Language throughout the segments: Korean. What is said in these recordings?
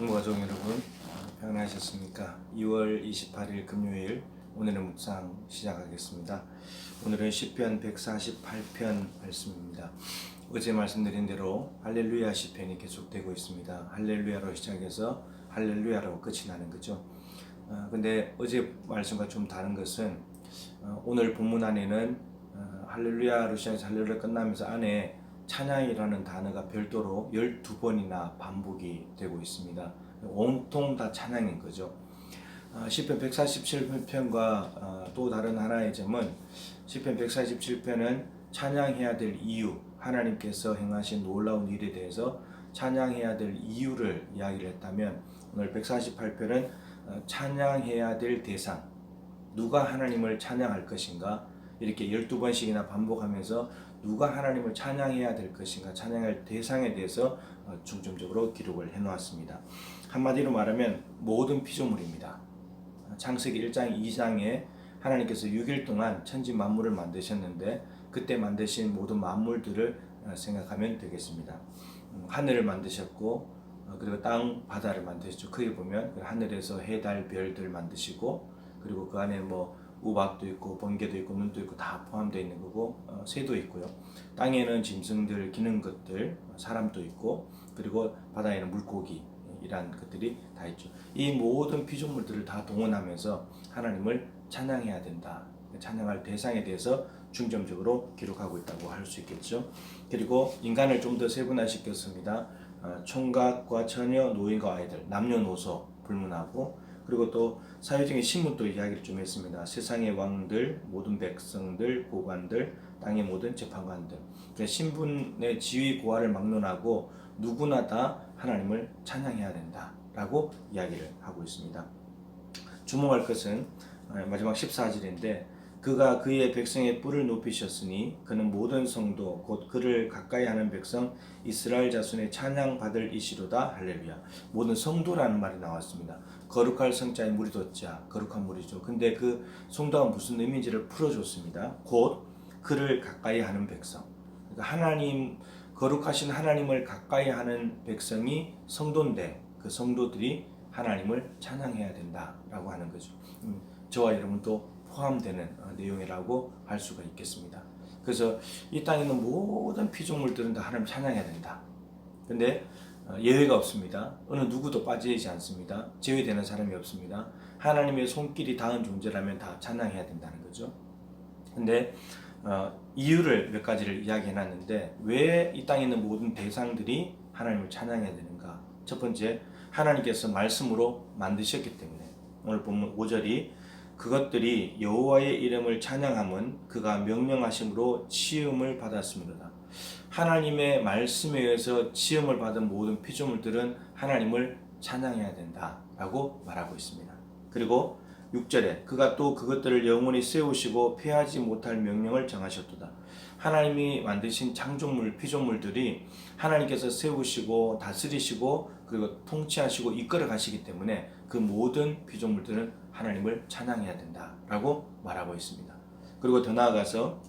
성모가족 여러분, 평안하셨습니까? 2월 28일 금요일 오늘의 묵상 시작하겠습니다. 오늘은 시편 148편 말씀입니다. 어제 말씀드린 대로 할렐루야 시편이 계속되고 있습니다. 할렐루야로 시작해서 할렐루야로 끝이 나는 거죠. 근데 어제 말씀과 좀 다른 것은 오늘 본문 안에는 할렐루야로 시작해서 할렐루야 끝나면서 안에 찬양이라는 단어가 별도로 12번이나 반복이 되고 있습니다. 온통 다 찬양인 거죠. 시편 147편과 또 다른 하나의 점은 시편 147편은 찬양해야 될 이유, 하나님께서 행하신 놀라운 일에 대해서 찬양해야 될 이유를 이야기를 했다면, 오늘 148편은 찬양해야 될 대상, 누가 하나님을 찬양할 것인가, 이렇게 12번씩이나 반복하면서 누가 하나님을 찬양해야 될 것인가, 찬양할 대상에 대해서 중점적으로 기록을 해놓았습니다. 한마디로 말하면 모든 피조물입니다. 창세기 1장 2장에 하나님께서 6일 동안 천지 만물을 만드셨는데, 그때 만드신 모든 만물들을 생각하면 되겠습니다. 하늘을 만드셨고, 그리고 땅, 바다를 만드셨죠. 크게 보면 하늘에서 해, 달, 별들 만드시고, 그리고 그 안에 우박도 있고 번개도 있고 눈도 있고 다 포함되어 있는 거고, 새도 있고요. 땅에는 짐승들, 기는 것들, 사람도 있고, 그리고 바다에는 물고기, 이란 것들이 다 있죠. 이 모든 피조물들을 다 동원하면서 하나님을 찬양해야 된다. 찬양할 대상에 대해서 중점적으로 기록하고 있다고 할 수 있겠죠. 그리고 인간을 좀 더 세분화시켰습니다. 총각과 처녀, 노인과 아이들, 남녀노소 불문하고, 그리고 또 사회적인 신분도 이야기를 좀 했습니다. 세상의 왕들, 모든 백성들, 고관들, 땅의 모든 재판관들, 신분의 지위 고하를 막론하고 누구나 다 하나님을 찬양해야 된다라고 이야기를 하고 있습니다. 주목할 것은 마지막 14절인데, 그가 그의 백성의 뿔을 높이셨으니 그는 모든 성도 곧 그를 가까이 하는 백성 이스라엘 자손의 찬양받을 이시로다. 할렐루야. 모든 성도라는 말이 나왔습니다. 거룩할 성자의 무리도자, 거룩한 무리죠. 근데 그 성도가 무슨 의미인지를 풀어줬습니다. 곧 그를 가까이 하는 백성. 그러니까 하나님, 거룩하신 하나님을 가까이 하는 백성이 성도인데, 그 성도들이 하나님을 찬양해야 된다라고 하는 거죠. 저와 여러분도 포함되는 내용이라고 할 수가 있겠습니다. 그래서 이 땅에 있는 모든 피조물들은 다 하나님 찬양해야 된다. 근데 예외가 없습니다. 어느 누구도 빠지지 않습니다. 제외되는 사람이 없습니다. 하나님의 손길이 닿은 존재라면 다 찬양해야 된다는 거죠. 근데 이유를 몇 가지를 이야기해놨는데, 왜 이 땅에 있는 모든 대상들이 하나님을 찬양해야 되는가? 첫 번째, 하나님께서 말씀으로 만드셨기 때문에. 오늘 본문 5절이 그것들이 여호와의 이름을 찬양함은 그가 명령하심으로 지음을 받았습니다. 하나님의 말씀에 의해서 지음을 받은 모든 피조물들은 하나님을 찬양해야 된다라고 말하고 있습니다. 그리고 6절에 그가 또 그것들을 영원히 세우시고 폐하지 못할 명령을 정하셨도다. 하나님이 만드신 창조물, 피조물들이 하나님께서 세우시고 다스리시고 그리고 통치하시고 이끌어 가시기 때문에 그 모든 피조물들은 하나님을 찬양해야 된다라고 말하고 있습니다. 그리고 더 나아가서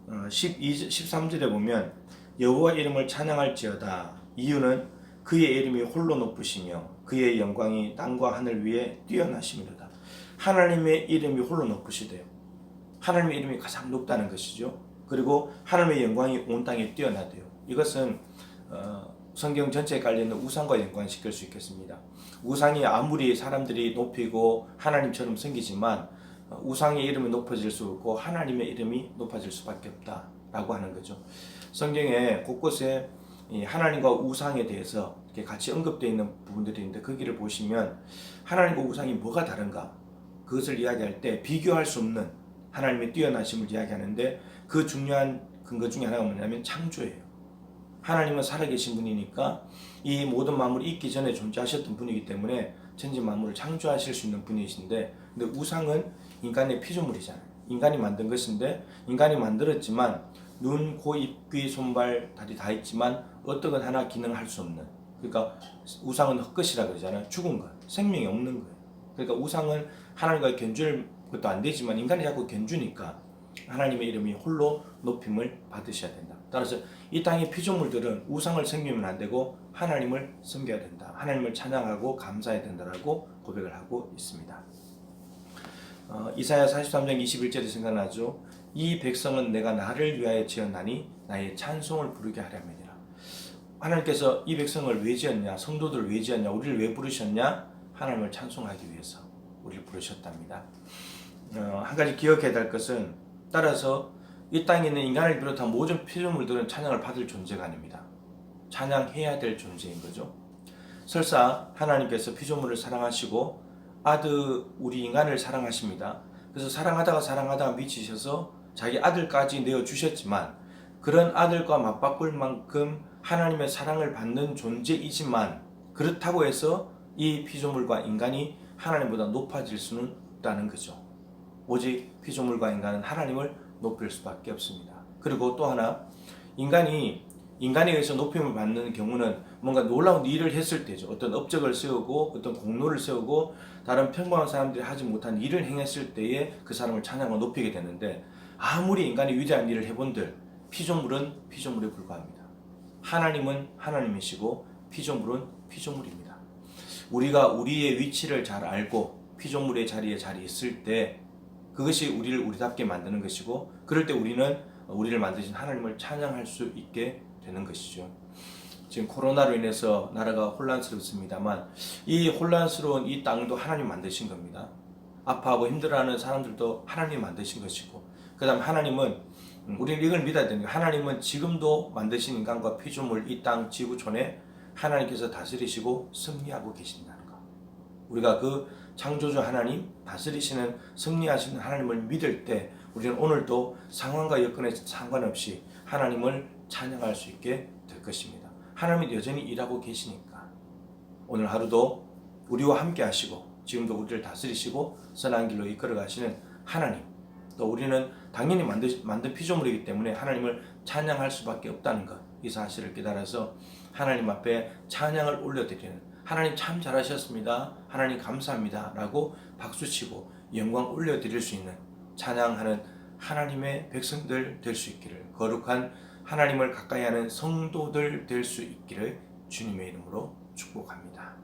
13절에 보면 여호와 이름을 찬양할지어다. 이유는 그의 이름이 홀로 높으시며 그의 영광이 땅과 하늘 위에 뛰어나심이로다. 하나님의 이름이 홀로 높으시대요. 하나님의 이름이 가장 높다는 것이죠. 그리고 하나님의 영광이 온 땅에 뛰어나대요. 이것은 성경 전체에 깔려있는 우상과 연관시킬 수 있겠습니다. 우상이 아무리 사람들이 높이고 하나님처럼 생기지만 우상의 이름이 높아질 수 없고 하나님의 이름이 높아질 수밖에 없다라고 하는 거죠. 성경에 곳곳에 하나님과 우상에 대해서 이렇게 같이 언급되어 있는 부분들이 있는데, 거기를 보시면 하나님과 우상이 뭐가 다른가, 그것을 이야기할 때 비교할 수 없는 하나님의 뛰어나심을 이야기하는데, 그 중요한 근거 중에 하나가 뭐냐면 창조예요. 하나님은 살아계신 분이니까 이 모든 만물이 있기 전에 존재하셨던 분이기 때문에 천지 만물을 창조하실 수 있는 분이신데, 근데 우상은 인간의 피조물이잖아요. 인간이 만든 것인데, 인간이 만들었지만 눈, 코, 입, 귀, 손발, 다리 다 있지만 어떤 하나 기능할 수 없는, 그러니까 우상은 헛것이라 그러잖아요. 죽은 것, 생명이 없는 거예요. 그러니까 우상은 하나님과 견줄 것도 안 되지만 인간이 자꾸 견주니까 하나님의 이름이 홀로 높임을 받으셔야 된다. 따라서 이 땅의 피조물들은 우상을 섬기면 안 되고 하나님을 섬겨야 된다. 하나님을 찬양하고 감사해야 된다라고 고백을 하고 있습니다. 이사야 43장 21절이 생각나죠. 이 백성은 내가 나를 위하여 지었나니 나의 찬송을 부르게 하려면이라. 하나님께서 이 백성을 왜 지었냐, 성도들을 왜 지었냐, 우리를 왜 부르셨냐? 하나님을 찬송하기 위해서 우리를 부르셨답니다. 한 가지 기억해야 될 것은, 따라서 이 땅에 있는 인간을 비롯한 모든 피조물들은 찬양을 받을 존재가 아닙니다. 찬양해야 될 존재인 거죠. 설사 하나님께서 피조물을 사랑하시고 우리 인간을 사랑하십니다. 그래서 사랑하다가 미치셔서 자기 아들까지 내어주셨지만, 그런 아들과 맞바꿀 만큼 하나님의 사랑을 받는 존재이지만, 그렇다고 해서 이 피조물과 인간이 하나님보다 높아질 수는 없다는 거죠. 오직 피조물과 인간은 하나님을 높일 수밖에 없습니다. 그리고 또 하나, 인간에 의해서 높임을 받는 경우는 뭔가 놀라운 일을 했을 때죠. 어떤 업적을 세우고 어떤 공로를 세우고 다른 평범한 사람들이 하지 못한 일을 행했을 때에 그 사람을 찬양하고 높이게 되는데, 아무리 인간이 위대한 일을 해본들 피조물은 피조물에 불과합니다. 하나님은 하나님이시고 피조물은 피조물입니다. 우리가 우리의 위치를 잘 알고 피조물의 자리에 잘 있을 때 그것이 우리를 우리답게 만드는 것이고, 그럴 때 우리는 우리를 만드신 하나님을 찬양할 수 있게 되는 것이죠. 지금 코로나로 인해서 나라가 혼란스럽습니다만, 이 혼란스러운 이 땅도 하나님 만드신 겁니다. 아파하고 힘들어하는 사람들도 하나님 만드신 것이고, 그 다음 하나님은, 우리는 이걸 믿어야 되는 거예요. 하나님은 지금도 만드신 인간과 피조물, 이 땅 지구촌에 하나님께서 다스리시고 승리하고 계신다는 것. 우리가 그 창조주 하나님, 다스리시는 승리하시는 하나님을 믿을 때 우리는 오늘도 상황과 여건에 상관없이 하나님을 찬양할 수 있게 될 것입니다. 하나님은 여전히 일하고 계시니까 오늘 하루도 우리와 함께 하시고 지금도 우리를 다스리시고 선한 길로 이끌어 가시는 하나님, 또 우리는 당연히 만든 피조물이기 때문에 하나님을 찬양할 수밖에 없다는 것, 이 사실을 깨달아서 하나님 앞에 찬양을 올려드리는, 하나님 참 잘하셨습니다, 하나님 감사합니다 라고 박수치고 영광 올려드릴 수 있는 찬양하는 하나님의 백성들 될 수 있기를, 거룩한 하나님을 가까이 하는 성도들 될 수 있기를 주님의 이름으로 축복합니다.